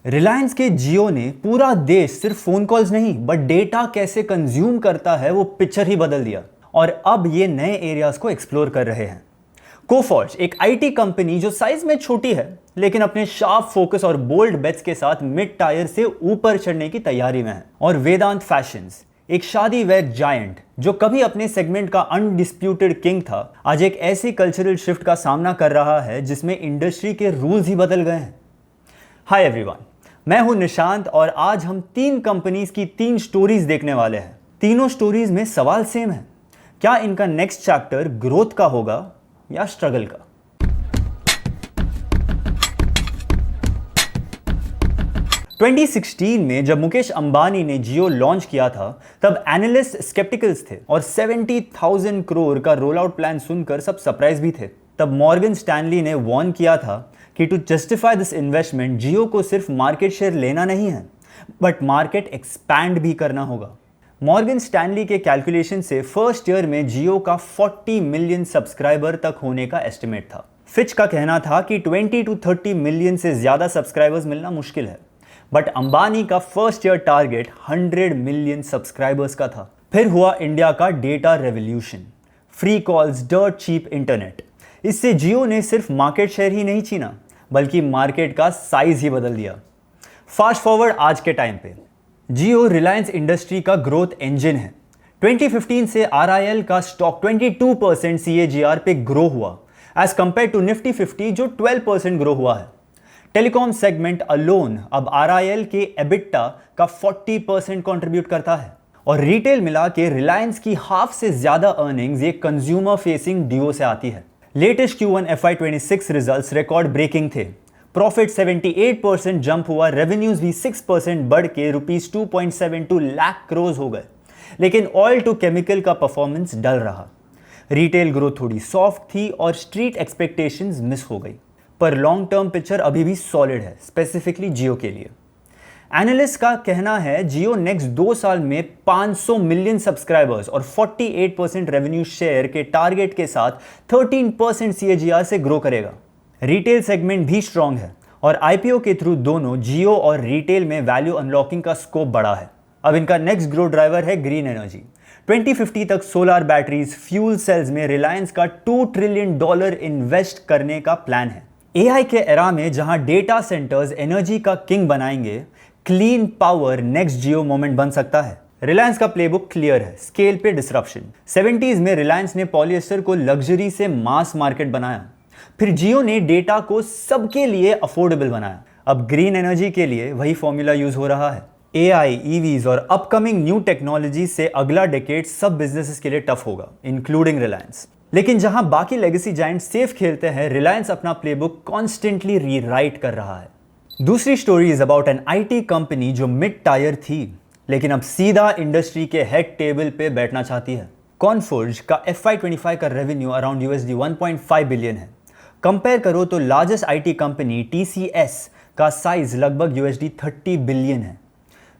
रिलायंस के जियो ने पूरा देश सिर्फ फोन कॉल्स नहीं बट डेटा कैसे कंज्यूम करता है वो पिक्चर ही बदल दिया और अब ये नए एरियाज को एक्सप्लोर कर रहे हैं। कोफॉर्ज एक आईटी कंपनी जो साइज में छोटी है लेकिन अपने शार्प फोकस और बोल्ड बेट्स के साथ मिड टायर से ऊपर चढ़ने की तैयारी में है। और वेदांत फैशंस एक शादी वेयर जायंट जो कभी अपने सेगमेंट का अनडिस्प्यूटेड किंग था, आज एक ऐसी कल्चरल शिफ्ट का सामना कर रहा है जिसमें इंडस्ट्री के रूल्स ही बदल गए हैं। हाय एवरीवन, मैं हूं निशांत और आज हम 3 कंपनीज की 3 स्टोरीज देखने वाले हैं। तीनों स्टोरीज में सवाल सेम है, क्या इनका नेक्स्ट चैप्टर ग्रोथ का होगा या स्ट्रगल का। ट्वेंटी 2016 में जब मुकेश अंबानी ने जियो लॉन्च किया था तब एनालिस्ट स्केप्टिकल्स थे और 70,000 करोड़ का रोल आउट प्लान सुनकर सब सरप्राइज भी थे। तब मॉर्गन स्टैनली ने वार्न किया था कि टू जस्टिफाई दिस इन्वेस्टमेंट जियो को सिर्फ मार्केट शेयर लेना नहीं है बट मार्केट एक्सपैंड भी करना होगा। मॉर्गन स्टैनली के कैलकुलेशन से फर्स्ट ईयर में जियो का 40 मिलियन सब्सक्राइबर तक होने का एस्टिमेट था। फिच का कहना था कि 20 to 30 मिलियन से ज्यादा सब्सक्राइबर्स मिलना मुश्किल है, बट अंबानी का first year target 100 million subscribers का था। फिर हुआ इंडिया का data revolution, free calls, dirt cheap internet. इससे जियो ने सिर्फ मार्केट शेयर ही नहीं छीना बल्कि मार्केट का साइज ही बदल दिया। फास्ट फॉरवर्ड आज के टाइम पे जियो रिलायंस इंडस्ट्री का ग्रोथ इंजन है। 2015 से RIL का स्टॉक 22% CAGR पे ग्रो हुआ एज कंपेयर टू निफ्टी 50 जो 12% ग्रो हुआ है। टेलीकॉम सेगमेंट अलोन अब RIL के एबिटा का 40% कंट्रीब्यूट करता है और रिटेल मिला के रिलायंस की हाफ से ज्यादा अर्निंग्स ये कंज्यूमर फेसिंग डिओ से आती है। Latest Q1 FY26 results record breaking थे। प्रॉफिट 78% जंप हुआ, रेवेन्यूज भी 6% बढ़ के रुपीस 2.72 लाख करोड़ हो गए। लेकिन ऑयल टू केमिकल का परफॉर्मेंस डल रहा। रिटेल ग्रोथ थोड़ी सॉफ्ट थी और स्ट्रीट एक्सपेक्टेशंस मिस हो गई, पर लॉन्ग टर्म पिक्चर अभी भी सॉलिड है, स्पेसिफिकली जियो के लिए। एनालिस्ट का कहना है जियो नेक्स्ट 2 साल में 500 मिलियन सब्सक्राइबर्स और 48% रेवेन्यू शेयर के टारगेट के साथ 13% CAGR से ग्रो करेगा। रिटेल सेगमेंट भी स्ट्रांग है और IPO के थ्रू दोनों जियो और रिटेल में वैल्यू अनलॉकिंग का स्कोप बढ़ा है। अब इनका नेक्स्ट ग्रोथ ड्राइवर है ग्रीन एनर्जी। 2050 तक सोलर बैटरीज, फ्यूल सेल्स में रिलायंस का $2 ट्रिलियन इन्वेस्ट करने का प्लान है। AI के एरा में जहां डेटा सेंटर्स एनर्जी का किंग बनाएंगे, क्लीन पावर नेक्स्ट जियो मोमेंट बन सकता है। रिलायंस का प्लेबुक क्लियर है, स्केल पे डिसरप्शन। 70s में रिलायंस ने पॉलिएस्टर को लग्जरी से मास मार्केट बनाया, फिर जियो ने डेटा को सबके लिए अफोर्डेबल बनाया। अब ग्रीन एनर्जी के लिए वही फॉर्मूला यूज हो रहा है। AI, EVs और अपकमिंग न्यू टेक्नोलॉजी से अगला डेकेड सब बिजनेसेस के लिए टफ होगा, इंक्लूडिंग रिलायंस। लेकिन जहां बाकी लेगेसी जायंट सेफ खेलते हैं, रिलायंस अपना प्लेबुक कॉन्स्टेंटली रीराइट कर रहा है। दूसरी story is about an IT company जो मिड टायर थी लेकिन अब सीधा इंडस्ट्री के हेड टेबल पे बैठना चाहती है। कॉनफोर्ज का FY25 का रेवेन्यू अराउंड $1.5 बिलियन है। कंपेयर करो तो लार्जेस्ट IT कंपनी TCS का साइज लगभग $30 बिलियन है।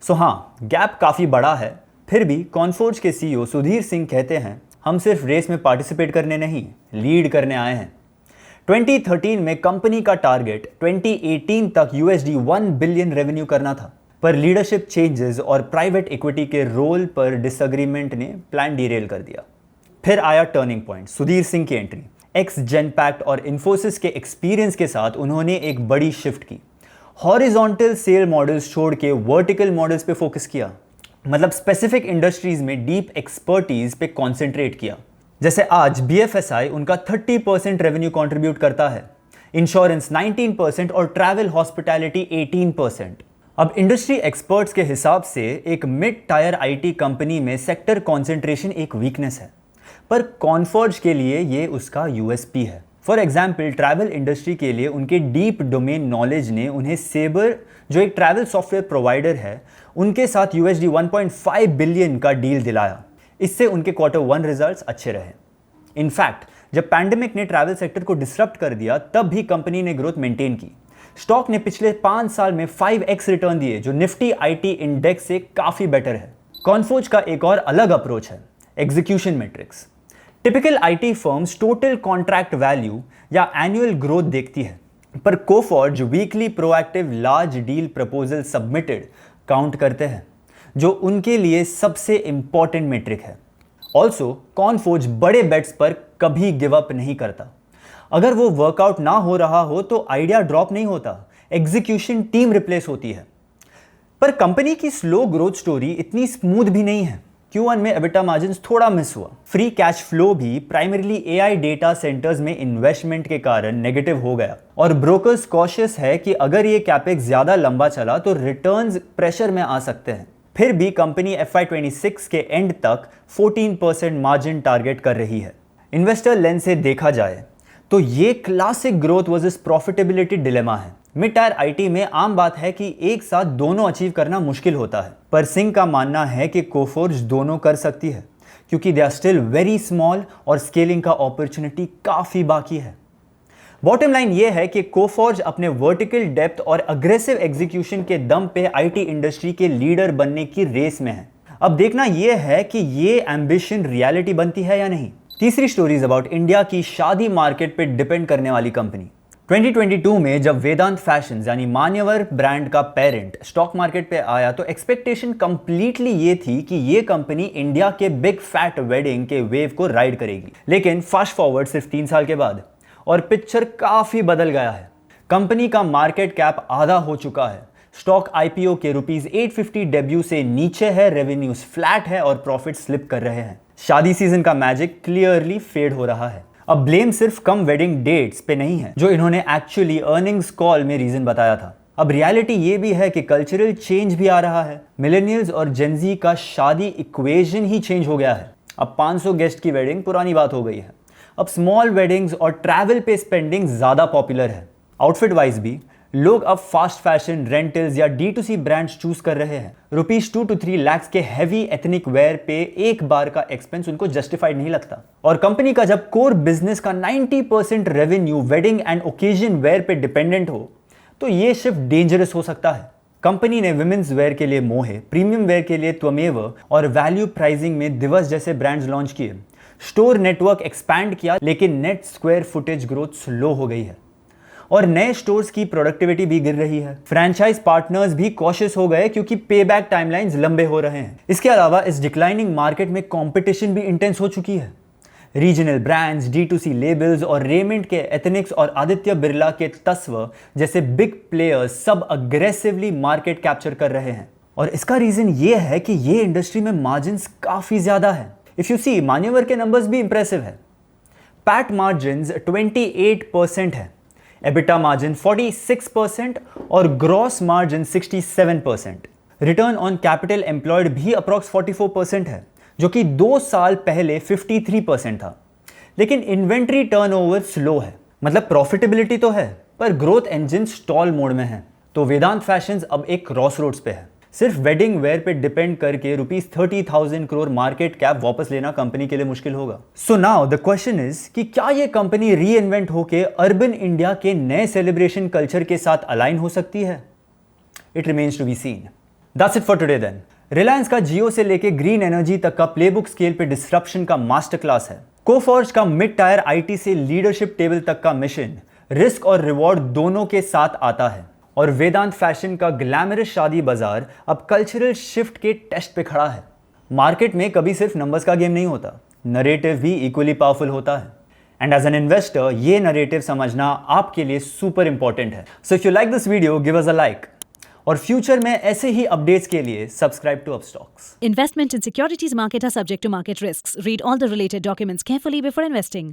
सो हाँ, गैप काफी बड़ा है। फिर भी कॉनफोर्ज के CEO सुधीर सिंह कहते हैं, हम सिर्फ रेस में पार्टिसिपेट करने नहीं, लीड करने आए हैं। 2013 में कंपनी का टारगेट 2018 तक $1 बिलियन रेवेन्यू करना था, पर लीडरशिप चेंजेस और प्राइवेट इक्विटी के रोल पर डिसएग्रीमेंट ने प्लान डीरेल कर दिया। फिर आया टर्निंग पॉइंट, सुधीर सिंह की एंट्री। एक्स जेनपैक्ट और इन्फोसिस के एक्सपीरियंस के साथ उन्होंने एक बड़ी शिफ्ट की। हॉरिजॉन्टल सेल मॉडल्स छोड़ के वर्टिकल मॉडल्स पे फोकस किया, मतलब स्पेसिफिक इंडस्ट्रीज में डीप एक्सपर्टीज पे कॉन्सेंट्रेट किया। जैसे आज BFSI उनका 30% रेवेन्यू कंट्रीब्यूट करता है, इंश्योरेंस 19% और ट्रैवल हॉस्पिटैलिटी 18%। अब इंडस्ट्री एक्सपर्ट्स के हिसाब से एक मिड टायर IT कंपनी में सेक्टर कॉन्सेंट्रेशन एक वीकनेस है, पर कॉनफोर्ज के लिए ये उसका USP है। फॉर एग्जाम्पल, ट्रैवल इंडस्ट्री के लिए उनके डीप डोमेन नॉलेज ने उन्हें सेबर, जो एक ट्रैवल सॉफ्टवेयर प्रोवाइडर है, उनके साथ $1.5 बिलियन का डील दिलाया। इससे उनके Q1 रिजल्ट्स अच्छे रहे। इनफैक्ट, जब पैंडेमिक ने ट्रैवल सेक्टर को डिसरप्ट कर दिया तब भी कंपनी ने ग्रोथ मेंटेन की। स्टॉक ने पिछले 5 साल में 5x रिटर्न दिए, जो निफ्टी IT इंडेक्स से काफी बेटर है। कॉनफोर्ज का एक और अलग अप्रोच है, execution matrix. Typical IT firms total contract value या एनुअल ग्रोथ देखती है, पर Coforge weekly proactive large deal proposal submitted count करते हैं, जो उनके लिए सबसे इंपॉर्टेंट मेट्रिक है। ऑल्सो कॉनफोर्ज बड़े बेट्स पर कभी गिव अप नहीं करता। अगर वो वर्कआउट ना हो रहा हो तो आइडिया ड्रॉप नहीं होता, एग्जीक्यूशन टीम रिप्लेस होती है। पर कंपनी की स्लो ग्रोथ स्टोरी इतनी स्मूथ भी नहीं है। Q1 में एबिटा मार्जिन्स थोड़ा मिस हुआ। फ्री कैश फ्लो भी प्राइमरीली AI डेटा सेंटर्स में इन्वेस्टमेंट के कारण नेगेटिव हो गया और ब्रोकर्स कॉशियस है कि अगर ये कैपेक्स ज्यादा लंबा चला तो रिटर्न्स प्रेशर में आ सकते हैं। फिर भी कंपनी FY26 के एंड तक 14% मार्जिन टारगेट कर रही है। इन्वेस्टर लेंस से देखा जाए तो ये classic growth versus profitability dilemma है। मिड टायर आईटी में आम बात है कि एक साथ दोनों अचीव करना मुश्किल होता है, पर सिंह का मानना है कि कोफोर्ज दोनों कर सकती है क्योंकि they are still very small और स्केलिंग का अपॉर्चुनिटी काफी बाकी है। बॉटम लाइन ये है कि कोफोर्ज अपने वर्टिकल डेप्थ और अग्रेसिव एग्जीक्यूशन के दम पे आईटी इंडस्ट्री के लीडर बनने की रेस में है। अब देखना यह है कि ये एम्बिशन रियलिटी बनती है या नहीं। तीसरी स्टोरीज अबाउट इंडिया की शादी मार्केट पे डिपेंड करने वाली कंपनी। 2022 में जब वेदांत फैशंस यानी मान्यवर ब्रांड का पेरेंट स्टॉक मार्केट पे आया तो एक्सपेक्टेशन कंप्लीटली ये थी कि ये कंपनी इंडिया के बिग फैट वेडिंग के वेव को राइड करेगी। लेकिन फास्ट फॉरवर्ड सिर्फ 3 साल के बाद और पिक्चर काफी बदल गया है। कंपनी का मार्केट कैप आधा हो चुका है, स्टॉक आईपीओ के ₹850 डेब्यू से नीचे है, रेवेन्यूज फ्लैट है और प्रॉफिट स्लिप कर रहे हैं। शादी सीजन का मैजिक क्लियरली फेड हो रहा है। अब ब्लेम सिर्फ कम वेडिंग डेट्स पे नहीं है, जो इन्होंने एक्चुअली अर्निंग्स कॉल में रीजन बताया था। अब रियलिटी ये भी है कि कल्चरल चेंज भी आ रहा है। मिलेनियल्स और जेनजी का शादी इक्वेशन ही चेंज हो गया है। अब 500 गेस्ट की वेडिंग पुरानी बात हो गई है। अब स्मॉल वेडिंग्स और ट्रैवल पे स्पेंडिंग ज्यादा पॉपुलर है। आउटफिट वाइज भी लोग अब फास्ट फैशन, रेंटल्स या D2C ब्रांड्स चूज कर रहे हैं। ₹2 to 3 लाख के हैवी एथनिक वेयर पे एक बार का एक्सपेंस उनको जस्टिफाइड नहीं लगता। और कंपनी का जब कोर बिजनेस का 90% revenue wedding and occasion wear पे डिपेंडेंट हो तो ये शिफ्ट डेंजरस हो सकता है। कंपनी ने विमेंस वेयर के लिए मोहे, प्रीमियम वेयर के लिए त्वमेव और वैल्यू प्राइसिंग में दिवस जैसे ब्रांड्स लॉन्च किए। स्टोर नेटवर्क एक्सपैंड किया, लेकिन net square footage growth slow हो गई है और नए स्टोर्स की प्रोडक्टिविटी भी गिर रही है। फ्रैंचाइज पार्टनर्स भी कॉशियस हो गए क्योंकि पे बैक टाइमलाइंस लंबे हो रहे हैं। इसके अलावा इस डिक्लाइनिंग मार्केट में कंपटीशन भी इंटेंस हो चुकी है। रीजनल ब्रांड्स, D2C लेबल्स और रेमंड के एथनिक्स और आदित्य बिरला के तस्व जैसे बिग प्लेयर्स सब अग्रेसिवली मार्केट कैप्चर कर रहे हैं। और इसका रीजन ये है कि ये इंडस्ट्री में मार्जिन्स काफी ज्यादा है। इफ यू सी, मान्यवर के नंबर्स भी इंप्रेसिव है। पैट मार्जिन्स 28% है, एबिटा मार्जिन 46% और gross margin 67%। Return on capital employed भी अप्रॉक्स 44% है, जो कि 2 साल पहले 53% था। लेकिन इन्वेंट्री टर्नओवर स्लो है। मतलब प्रॉफिटेबिलिटी तो है, पर ग्रोथ इंजन स्टॉल मोड में है। तो वेदांत फैशंस अब एक क्रॉसरोड्स पे है। सिर्फ वेडिंग वेयर पे डिपेंड करके ₹30,000 करोड़ मार्केट कैप वापस लेना कंपनी के लिए मुश्किल होगा। So now the question is कि क्या ये कंपनी री इन्वेंट होके अर्बन इंडिया के नए सेलिब्रेशन कल्चर के साथ अलाइन हो सकती है? It remains to be seen. That's it for today then. Reliance का जियो से लेके ग्रीन एनर्जी तक का प्लेबुक स्केल पे डिस्ट्रप्शन का मास्टर क्लास है। कोफोर्ज का मिड टायर आईटी से लीडरशिप टेबल तक का मिशन रिस्क और रिवॉर्ड दोनों के साथ आता है। और वेदांत फैशन का ग्लैमरस शादी बाजार अब कल्चरल शिफ्ट के टेस्ट पे खड़ा है। मार्केट में कभी सिर्फ नंबर्स का गेम नहीं होता, नरेटिव भी इक्वली पावरफुल होता है। एंड एज एन इन्वेस्टर ये नरेटिव समझना आपके लिए सुपर इंपॉर्टेंट है। So if you like this video, give us a like. और फ्यूचर में ऐसे ही अपडेट्स के लिए subscribe to Upstox. Investment in securities market are subject to market risks. Read all the related documents carefully before investing.